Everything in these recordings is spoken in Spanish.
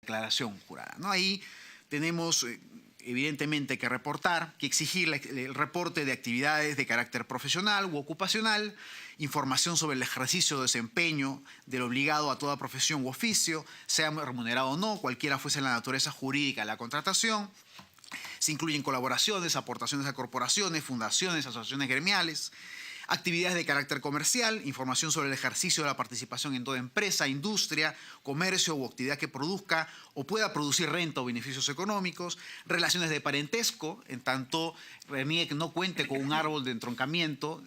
declaración jurada, ¿no? Ahí tenemos evidentemente que reportar, que exigir el reporte de actividades de carácter profesional u ocupacional, información sobre el ejercicio o desempeño del obligado a toda profesión u oficio, sea remunerado o no, cualquiera fuese la naturaleza jurídica de la contratación. Se incluyen colaboraciones, aportaciones a corporaciones, fundaciones, asociaciones gremiales, actividades de carácter comercial, información sobre el ejercicio de la participación en toda empresa, industria, comercio o actividad que produzca o pueda producir renta o beneficios económicos, relaciones de parentesco, en tanto RENIEC no cuente con un árbol de entroncamiento,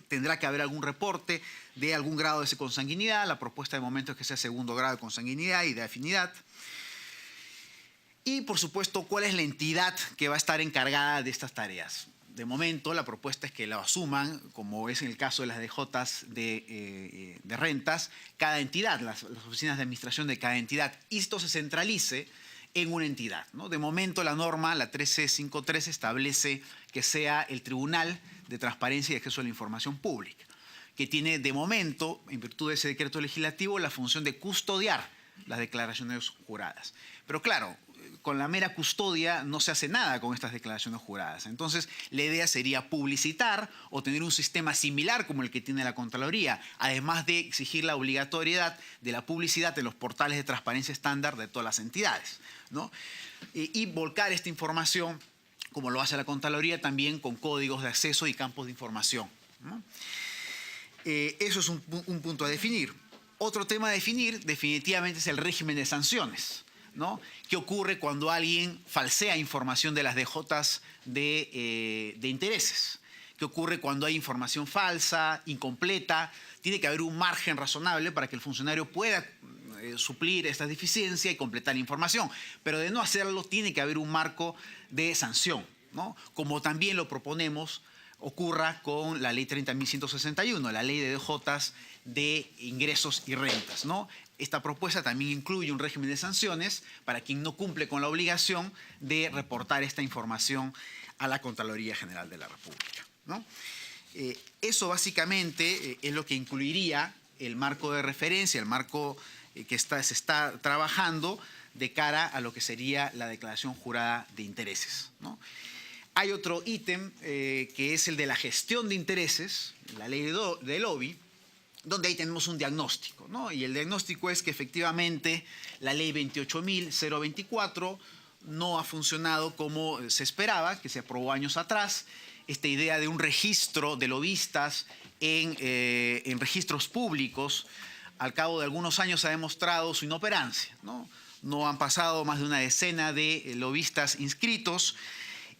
tendrá que haber algún reporte de algún grado de consanguinidad. La propuesta de momento es que sea segundo grado de consanguinidad y de afinidad. Y, por supuesto, ¿cuál es la entidad que va a estar encargada de estas tareas? De momento, la propuesta es que lo asuman, como es en el caso de las DJs de rentas, cada entidad, las oficinas de administración de cada entidad, y esto se centralice en una entidad, ¿no? De momento, la norma, la 1353, establece que sea el Tribunal de Transparencia y Acceso a la Información Pública, que tiene, de momento, en virtud de ese decreto legislativo, la función de custodiar las declaraciones juradas. Pero claro, con la mera custodia no se hace nada con estas declaraciones juradas. Entonces, la idea sería publicitar o tener un sistema similar como el que tiene la Contraloría, además de exigir la obligatoriedad de la publicidad en los portales de transparencia estándar de todas las entidades, ¿no? Y volcar esta información, como lo hace la Contraloría, también con códigos de acceso y campos de información, ¿no? Eso es un punto a definir. Otro tema a definir definitivamente es el régimen de sanciones, ¿no? ¿Qué ocurre cuando alguien falsea información de las DJs de intereses? ¿Qué ocurre cuando hay información falsa, incompleta? Tiene que haber un margen razonable para que el funcionario pueda suplir esta deficiencia y completar la información. Pero de no hacerlo, tiene que haber un marco de sanción, ¿no? Como también lo proponemos ocurra con la ley 30.161, la ley de DJs de ingresos y rentas, ¿no? Esta propuesta también incluye un régimen de sanciones para quien no cumple con la obligación de reportar esta información a la Contraloría General de la República, ¿no? Eso básicamente es lo que incluiría el marco de referencia, el marco que se está trabajando de cara a lo que sería la declaración jurada de intereses, ¿no? Hay otro ítem que es el de la gestión de intereses, la ley de lobby, donde ahí tenemos un diagnóstico, ¿no? Y el diagnóstico es que efectivamente la ley 28.024 no ha funcionado como se esperaba, que se aprobó años atrás. Esta idea de un registro de lobistas en registros públicos, al cabo de algunos años ha demostrado su inoperancia, ¿no? No han pasado más de una decena de lobistas inscritos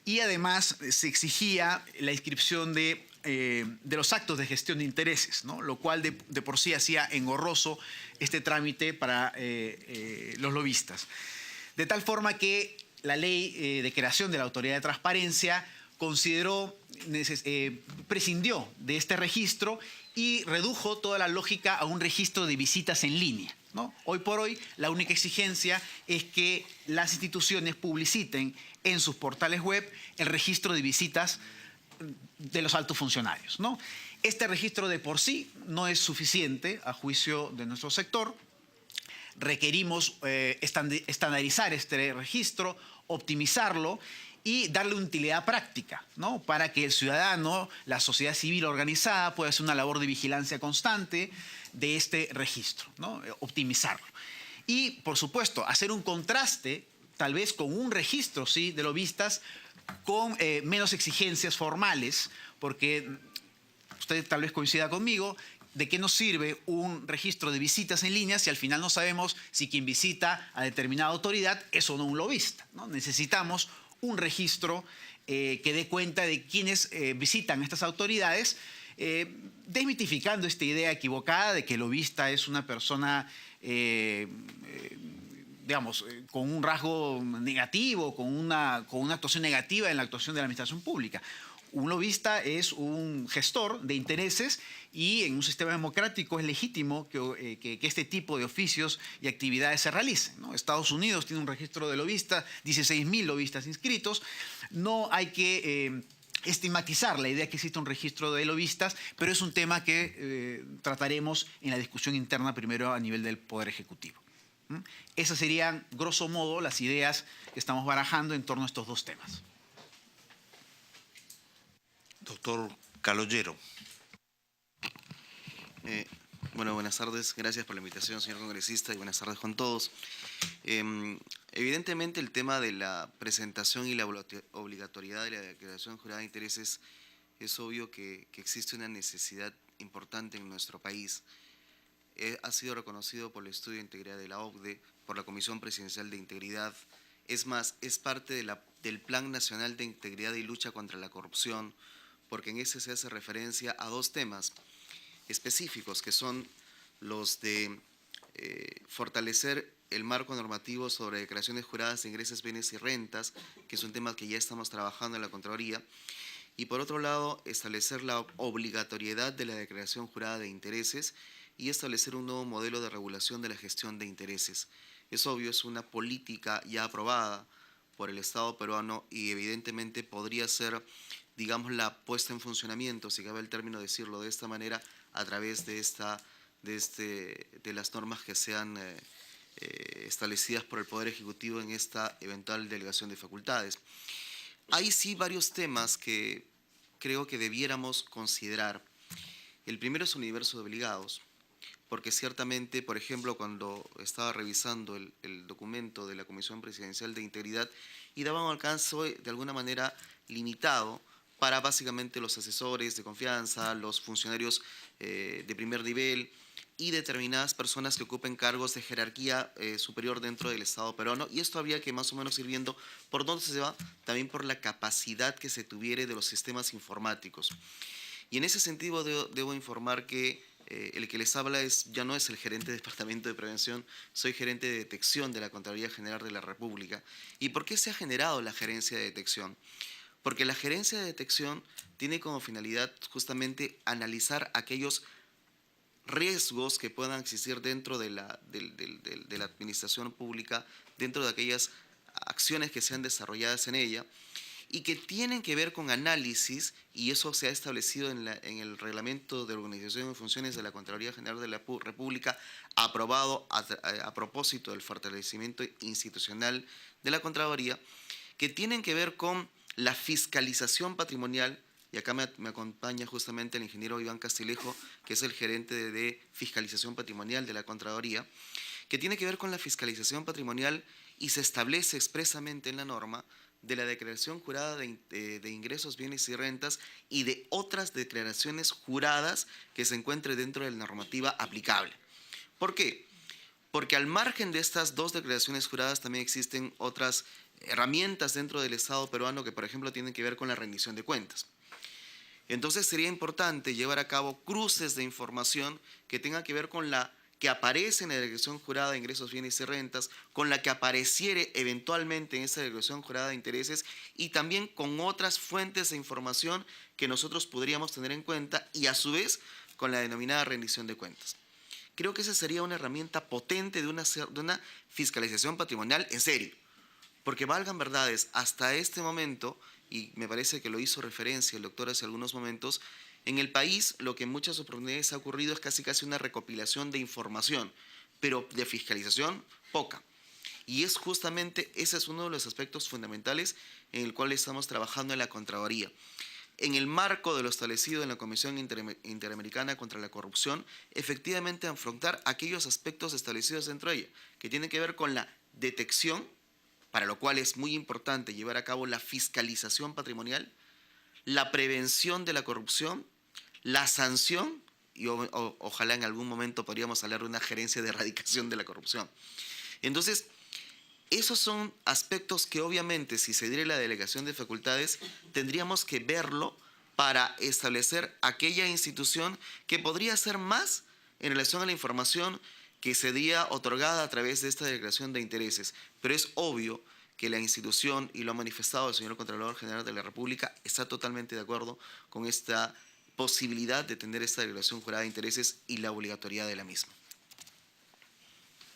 y además se exigía la inscripción de los actos de gestión de intereses, ¿no? Lo cual de por sí hacía engorroso este trámite para los lobistas. De tal forma que la ley de creación de la Autoridad de Transparencia prescindió de este registro y redujo toda la lógica a un registro de visitas en línea, ¿no? Hoy por hoy, la única exigencia es que las instituciones publiciten en sus portales web el registro de visitas de los altos funcionarios, ¿no? Este registro de por sí no es suficiente a juicio de nuestro sector. Requerimos estandarizar este registro, optimizarlo y darle utilidad práctica, ¿no? Para que el ciudadano, la sociedad civil organizada pueda hacer una labor de vigilancia constante de este registro, ¿no? Optimizarlo. Y, por supuesto, hacer un contraste, tal vez con un registro, ¿sí?, de lobistas con menos exigencias formales, porque usted tal vez coincida conmigo, ¿de qué nos sirve un registro de visitas en línea si al final no sabemos si quien visita a determinada autoridad es o no un lobista, ¿no? Necesitamos un registro que dé cuenta de quienes visitan estas autoridades, desmitificando esta idea equivocada de que el lobista es una persona digamos, con un rasgo negativo, con una actuación negativa en la actuación de la administración pública. Un lobista es un gestor de intereses y en un sistema democrático es legítimo que este tipo de oficios y actividades se realicen, ¿no? Estados Unidos tiene un registro de lobistas, 16.000 lobistas inscritos. No hay que estigmatizar la idea que existe un registro de lobistas, pero es un tema que trataremos en la discusión interna primero a nivel del Poder Ejecutivo. ¿Mm? Esas serían, grosso modo, las ideas que estamos barajando en torno a estos dos temas. Doctor Calogero. Bueno, buenas tardes. Gracias por la invitación, señor congresista, y buenas tardes con todos. Evidentemente, el tema de la presentación y la obligatoriedad de la declaración jurada de intereses es obvio que existe una necesidad importante en nuestro país. Ha sido reconocido por el Estudio de Integridad de la OCDE, por la Comisión Presidencial de Integridad. Es más, es parte del Plan Nacional de Integridad y Lucha contra la Corrupción, porque en ese se hace referencia a dos temas específicos, que son los de fortalecer el marco normativo sobre declaraciones juradas de ingresos, bienes y rentas, que es un tema que ya estamos trabajando en la Contraloría, y por otro lado, establecer la obligatoriedad de la declaración jurada de intereses y establecer un nuevo modelo de regulación de la gestión de intereses. Es obvio, es una política ya aprobada por el Estado peruano y evidentemente podría ser, digamos, la puesta en funcionamiento, si cabe el término decirlo de esta manera, a través de las normas que sean establecidas por el Poder Ejecutivo en esta eventual delegación de facultades. Hay sí varios temas que creo que debiéramos considerar. El primero es universo de obligados, porque ciertamente, por ejemplo, cuando estaba revisando el documento de la Comisión Presidencial de Integridad, y daba un alcance de alguna manera limitado para básicamente los asesores de confianza, los funcionarios de primer nivel y determinadas personas que ocupen cargos de jerarquía superior dentro del Estado peruano. Y esto habría que más o menos ir viendo por dónde se va, también por la capacidad que se tuviere de los sistemas informáticos. Y en ese sentido debo informar que el que les habla ya no es el gerente de Departamento de Prevención, soy gerente de detección de la Contraloría General de la República. ¿Y por qué se ha generado la gerencia de detección? Porque la gerencia de detección tiene como finalidad justamente analizar aquellos riesgos que puedan existir dentro de la administración pública, dentro de aquellas acciones que sean desarrolladas en ella, y que tienen que ver con análisis, y eso se ha establecido en el reglamento de organización y funciones de la Contraloría General de la República, aprobado a propósito del fortalecimiento institucional de la Contraloría, que tienen que ver con la fiscalización patrimonial, y acá me acompaña justamente el ingeniero Iván Castilejo, que es el gerente de fiscalización patrimonial de la Contraloría, que tiene que ver con la fiscalización patrimonial y se establece expresamente en la norma de la declaración jurada de ingresos, bienes y rentas y de otras declaraciones juradas que se encuentre dentro de la normativa aplicable. ¿Por qué? Porque al margen de estas dos declaraciones juradas también existen otras herramientas dentro del Estado peruano que, por ejemplo, tienen que ver con la rendición de cuentas. Entonces sería importante llevar a cabo cruces de información que tengan que ver con la que aparece en la declaración jurada de ingresos, bienes y rentas, con la que apareciere eventualmente en esa declaración jurada de intereses y también con otras fuentes de información que nosotros podríamos tener en cuenta y a su vez con la denominada rendición de cuentas. Creo que esa sería una herramienta potente de una fiscalización patrimonial en serio, porque valgan verdades, hasta este momento, y me parece que lo hizo referencia el doctor hace algunos momentos, en el país lo que en muchas oportunidades ha ocurrido es casi una recopilación de información, pero de fiscalización poca. Y es justamente, ese es uno de los aspectos fundamentales en el cual estamos trabajando en la Contraloría. En el marco de lo establecido en la Comisión Interamericana contra la Corrupción, efectivamente afrontar aquellos aspectos establecidos dentro de ella, que tienen que ver con la detección, para lo cual es muy importante llevar a cabo la fiscalización patrimonial, la prevención de la corrupción, la sanción, y ojalá en algún momento podríamos hablar de una gerencia de erradicación de la corrupción. Entonces, esos son aspectos que obviamente si se diera la delegación de facultades tendríamos que verlo para establecer aquella institución que podría hacer más en relación a la información que sería otorgada a través de esta declaración de intereses. Pero es obvio que la institución, y lo ha manifestado el señor Contralor General de la República, está totalmente de acuerdo con esta posibilidad de tener esta declaración jurada de intereses y la obligatoriedad de la misma.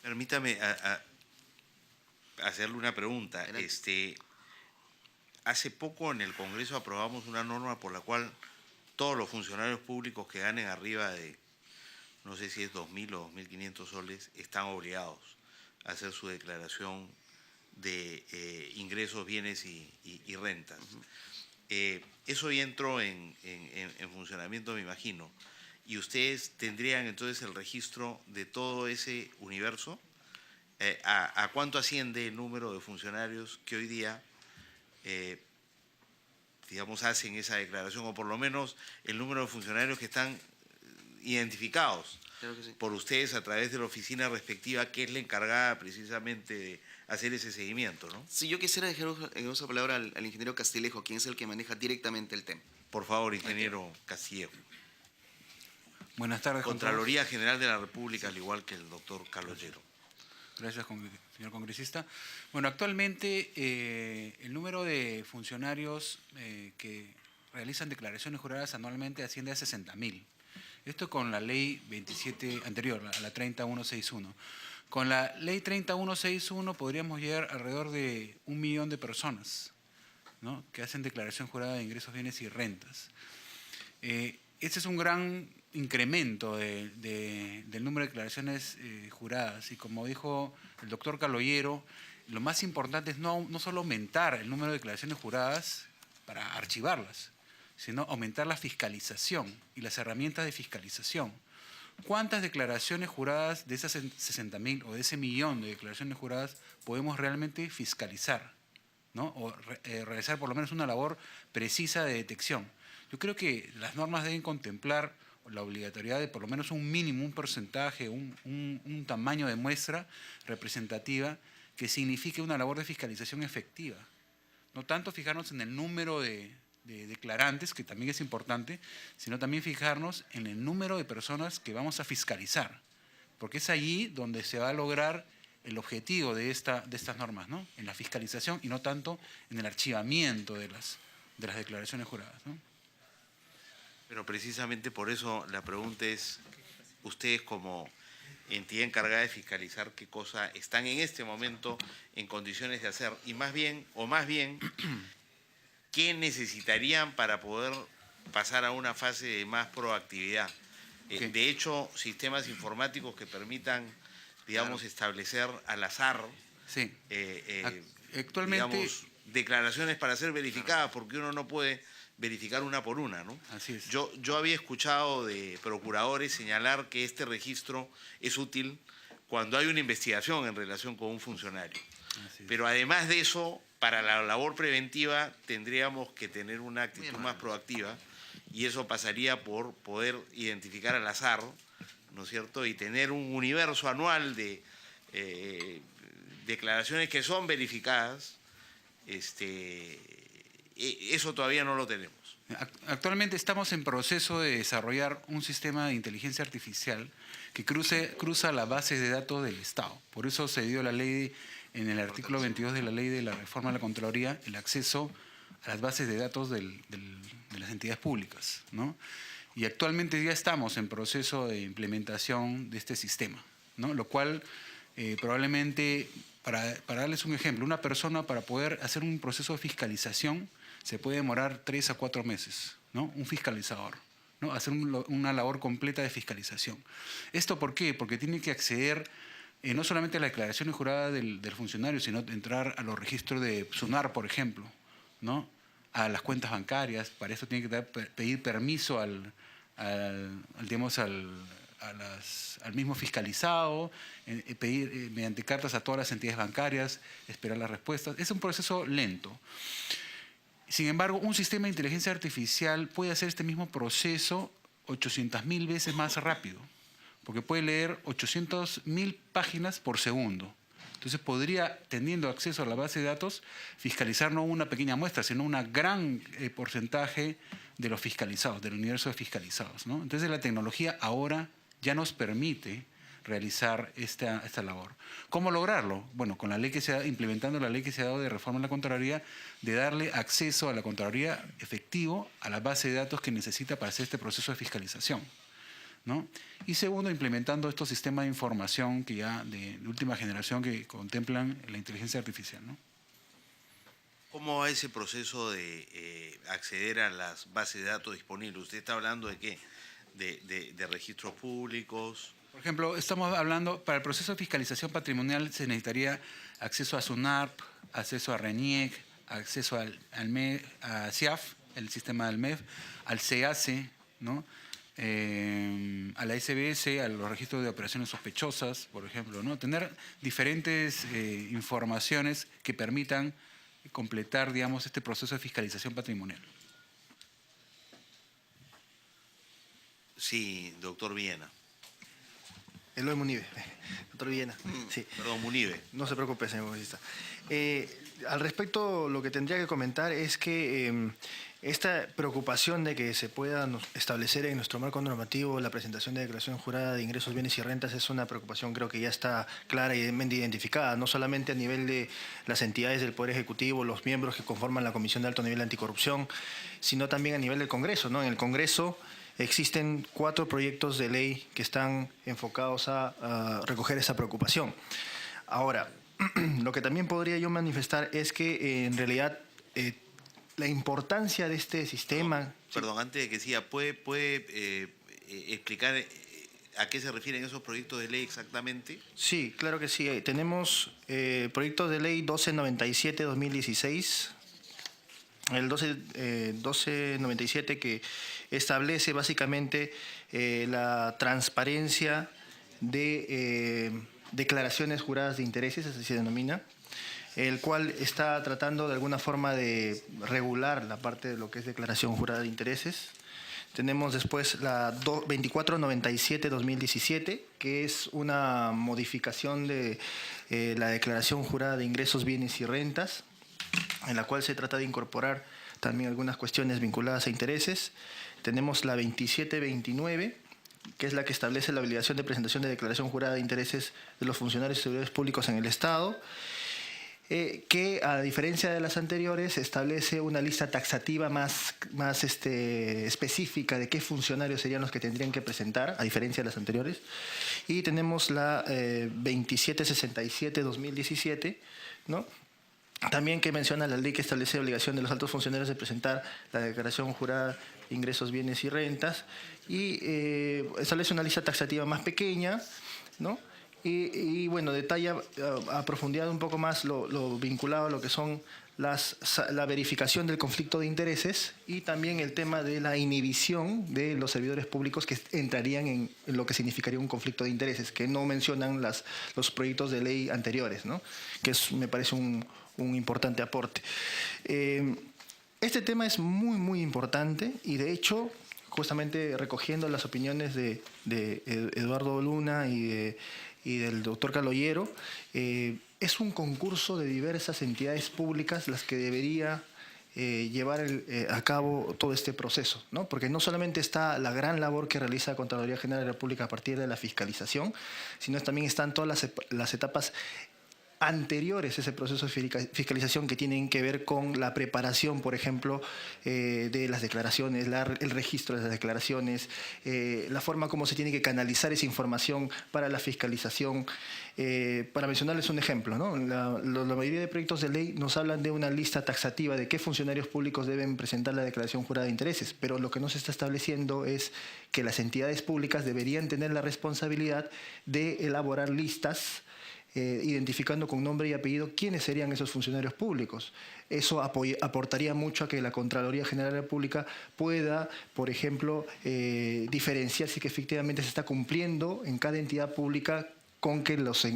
Permítame hacerle una pregunta. Hace poco en el Congreso aprobamos una norma por la cual todos los funcionarios públicos que ganen arriba de, no sé si es 2.000 o 2.500 soles, están obligados hacer su declaración de ingresos, bienes y rentas. Eso ya entró en funcionamiento, me imagino. ¿Y ustedes tendrían entonces el registro de todo ese universo? ¿A cuánto asciende el número de funcionarios que hoy día, digamos, hacen esa declaración, o por lo menos el número de funcionarios que están identificados Claro que sí. por ustedes a través de la oficina respectiva, que es la encargada precisamente de hacer ese seguimiento, ¿no? Si yo quisiera dejar en esa palabra al ingeniero Castillejo, quien es el que maneja directamente el tema. Por favor, ingeniero Castillejo. Buenas tardes, con todos. Contraloría General de la República, al igual que el doctor Carlos Llero. Gracias, señor congresista. Bueno, actualmente el número de funcionarios que realizan declaraciones juradas anualmente asciende a 60.000. Esto con la ley 27 anterior, a la 30161. Con la ley 30161 podríamos llegar alrededor de 1 millón de personas, ¿no?, que hacen declaración jurada de ingresos, bienes y rentas. Este es un gran incremento del número de declaraciones juradas, y como dijo el doctor Caloyero, lo más importante es no solo aumentar el número de declaraciones juradas para archivarlas, sino aumentar la fiscalización y las herramientas de fiscalización. ¿Cuántas declaraciones juradas de esas 60.000 o de ese millón de declaraciones juradas podemos realmente fiscalizar, ¿no?, o realizar por lo menos una labor precisa de detección? Yo creo que las normas deben contemplar la obligatoriedad de por lo menos un mínimo, un porcentaje, un tamaño de muestra representativa que signifique una labor de fiscalización efectiva. No tanto fijarnos en el número de declarantes, que también es importante, sino también fijarnos en el número de personas que vamos a fiscalizar, porque es allí donde se va a lograr el objetivo de estas normas, ¿no?, en la fiscalización y no tanto en el archivamiento de las declaraciones juradas, ¿no? Pero precisamente por eso la pregunta es, ustedes como entidad encargada de fiscalizar qué cosa están en este momento en condiciones de hacer, y más bien, ¿qué necesitarían para poder pasar a una fase de más proactividad? Okay. De hecho, sistemas informáticos que permitan, digamos, establecer al azar, Sí. Actualmente, digamos, declaraciones para ser verificadas, porque uno no puede verificar una por una, ¿no? así es. Yo había escuchado de procuradores señalar que este registro es útil cuando hay una investigación en relación con un funcionario. Así es. Pero además de eso, para la labor preventiva tendríamos que tener una actitud más proactiva, y eso pasaría por poder identificar al azar, ¿no es cierto?, y tener un universo anual de declaraciones que son verificadas. Eso todavía no lo tenemos. Actualmente estamos en proceso de desarrollar un sistema de inteligencia artificial que cruza las bases de datos del Estado. Por eso se dio la ley, en el artículo 22 de la ley de la reforma de la Contraloría, el acceso a las bases de datos de las entidades públicas, ¿no? Y actualmente ya estamos en proceso de implementación de este sistema, ¿no?, lo cual probablemente, para darles un ejemplo, una persona para poder hacer un proceso de fiscalización se puede demorar 3 a 4 meses, ¿no?, un fiscalizador, ¿no?, hacer una labor completa de fiscalización. ¿Esto por qué? Porque tiene que acceder no solamente a la declaración jurada del funcionario, sino entrar a los registros de SUNAR, por ejemplo, ¿no?, a las cuentas bancarias. Para eso tiene que pedir permiso al mismo fiscalizado, pedir mediante cartas a todas las entidades bancarias, esperar las respuestas. Es un proceso lento. Sin embargo, un sistema de inteligencia artificial puede hacer este mismo proceso 800.000 veces más rápido, porque puede leer 800.000 páginas por segundo. Entonces podría, teniendo acceso a la base de datos, fiscalizar no una pequeña muestra, sino un gran porcentaje de los fiscalizados, del universo de fiscalizados, ¿no? Entonces la tecnología ahora ya nos permite realizar esta labor. ¿Cómo lograrlo? Bueno, con la ley implementando la ley que se ha dado de reforma en la Contraloría, de darle acceso a la Contraloría efectivo a la base de datos que necesita para hacer este proceso de fiscalización, ¿no? Y segundo, implementando estos sistemas de información que ya de última generación que contemplan la inteligencia artificial, ¿no? ¿Cómo va ese proceso de acceder a las bases de datos disponibles? Usted está hablando de qué, de registros públicos, Por ejemplo, estamos hablando, para el proceso de fiscalización patrimonial se necesitaría acceso a SUNARP, acceso a RENIEC, acceso al MEF, a CIAF, el sistema del MEF, al CEACE, ¿no? A la SBS, a los registros de operaciones sospechosas, por ejemplo, ¿no? Tener diferentes informaciones que permitan completar, digamos, este proceso de fiscalización patrimonial. Sí, doctor Villena. Eloy Munive, doctor Villena. Sí. Perdón, Munive. No se preocupe, señor congresista. Al respecto, lo que tendría que comentar es que esta preocupación de que se pueda establecer en nuestro marco normativo la presentación de declaración jurada de ingresos, bienes y rentas es una preocupación, creo que ya está clara y identificada, no solamente a nivel de las entidades del Poder Ejecutivo, los miembros que conforman la Comisión de Alto Nivel de Anticorrupción, sino también a nivel del Congreso, ¿no? En el Congreso existen 4 proyectos de ley que están enfocados a recoger esa preocupación. Ahora, lo que también podría yo manifestar es que en realidad la importancia de este sistema... Perdón, antes de que siga, ¿puede explicar a qué se refieren esos proyectos de ley exactamente? Sí, claro que sí. Tenemos proyectos de ley 1297-2016, el 1297 que establece básicamente la transparencia de declaraciones juradas de intereses, así se denomina, el cual está tratando de alguna forma de regular la parte de lo que es declaración jurada de intereses. Tenemos después la 2497-2017, que es una modificación de la declaración jurada de ingresos, bienes y rentas, en la cual se trata de incorporar también algunas cuestiones vinculadas a intereses. Tenemos la 2729, que es la que establece la obligación de presentación de declaración jurada de intereses de los funcionarios y servidores públicos en el Estado, que a diferencia de las anteriores establece una lista taxativa más específica de qué funcionarios serían los que tendrían que presentar, a diferencia de las anteriores. Y tenemos la 2767-2017, ¿no? También que menciona la ley que establece la obligación de los altos funcionarios de presentar la declaración jurada de ingresos, bienes y rentas, y establece una lista taxativa más pequeña, ¿no? Y bueno, detalla a profundidad un poco más lo vinculado a lo que son la verificación del conflicto de intereses y también el tema de la inhibición de los servidores públicos que entrarían en lo que significaría un conflicto de intereses, que no mencionan los proyectos de ley anteriores, ¿no? Que me parece un importante aporte. Este tema es muy, muy importante y de hecho, justamente recogiendo las opiniones de Eduardo Luna y del doctor Caloyero, es un concurso de diversas entidades públicas las que debería llevar a cabo todo este proceso, ¿no? Porque no solamente está la gran labor que realiza la Contraloría General de la República a partir de la fiscalización, sino también están todas las etapas anteriores a ese proceso de fiscalización que tienen que ver con la preparación, por ejemplo, de las declaraciones, el registro de las declaraciones, la forma como se tiene que canalizar esa información para la fiscalización. Para mencionarles un ejemplo, ¿no? La mayoría de proyectos de ley nos hablan de una lista taxativa de qué funcionarios públicos deben presentar la declaración jurada de intereses, pero lo que no se está estableciendo es que las entidades públicas deberían tener la responsabilidad de elaborar listas identificando con nombre y apellido quiénes serían esos funcionarios públicos. Eso aportaría mucho a que la Contraloría General de la República pueda, por ejemplo, diferenciar si que efectivamente se está cumpliendo en cada entidad pública con que los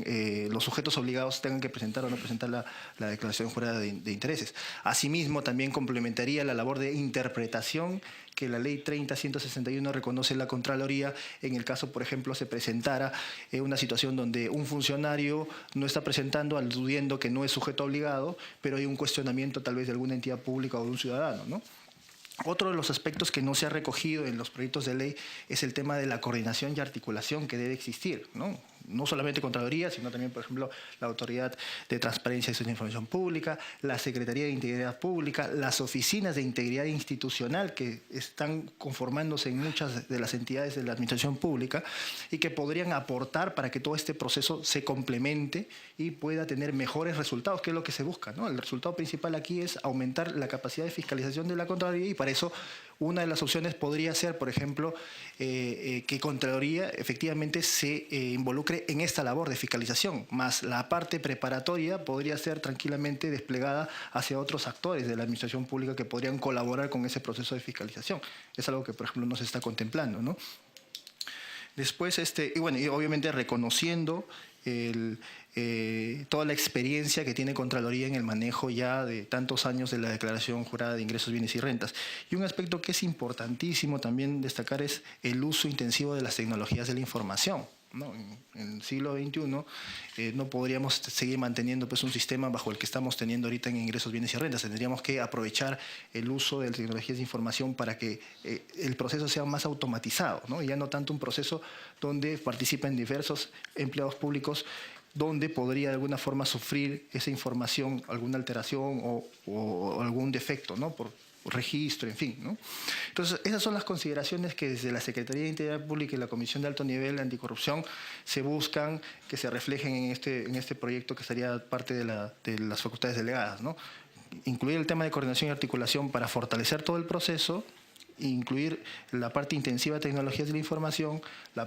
sujetos obligados tengan que presentar o no presentar la declaración jurada de intereses. Asimismo, también complementaría la labor de interpretación que la Ley 30.161 reconoce la Contraloría en el caso, por ejemplo, se presentara una situación donde un funcionario no está presentando aludiendo que no es sujeto obligado, pero hay un cuestionamiento tal vez de alguna entidad pública o de un ciudadano, ¿no? Otro de los aspectos que no se ha recogido en los proyectos de ley es el tema de la coordinación y articulación que debe existir, ¿no? No solamente Contraloría, sino también, por ejemplo, la Autoridad de Transparencia y Acceso a la Información Pública, la Secretaría de Integridad Pública, las oficinas de integridad institucional que están conformándose en muchas de las entidades de la administración pública y que podrían aportar para que todo este proceso se complemente y pueda tener mejores resultados, que es lo que se busca, ¿no? El resultado principal aquí es aumentar la capacidad de fiscalización de la Contraloría y para para eso, una de las opciones podría ser, por ejemplo, que Contraloría efectivamente se involucre en esta labor de fiscalización, más la parte preparatoria podría ser tranquilamente desplegada hacia otros actores de la administración pública que podrían colaborar con ese proceso de fiscalización. Es algo que, por ejemplo, no se está contemplando, ¿no? Después, y bueno, y obviamente reconociendo toda la experiencia que tiene Contraloría en el manejo ya de tantos años de la Declaración Jurada de Ingresos, Bienes y Rentas. Y un aspecto que es importantísimo también destacar es el uso intensivo de las tecnologías de la información, ¿no? En el siglo XXI no podríamos seguir manteniendo pues, un sistema bajo el que estamos teniendo ahorita en ingresos, bienes y rentas. Tendríamos que aprovechar el uso de las tecnologías de información para que el proceso sea más automatizado, ¿no? Ya no tanto un proceso donde participen diversos empleados públicos donde podría de alguna forma sufrir esa información, alguna alteración o algún defecto, ¿no? Por registro, en fin, ¿no? Entonces, esas son las consideraciones que desde la Secretaría de Integridad Pública y la Comisión de Alto Nivel de Anticorrupción se buscan que se reflejen en este proyecto que sería parte de las facultades delegadas, ¿no? Incluir el tema de coordinación y articulación para fortalecer todo el proceso, incluir la parte intensiva de tecnologías de la información, la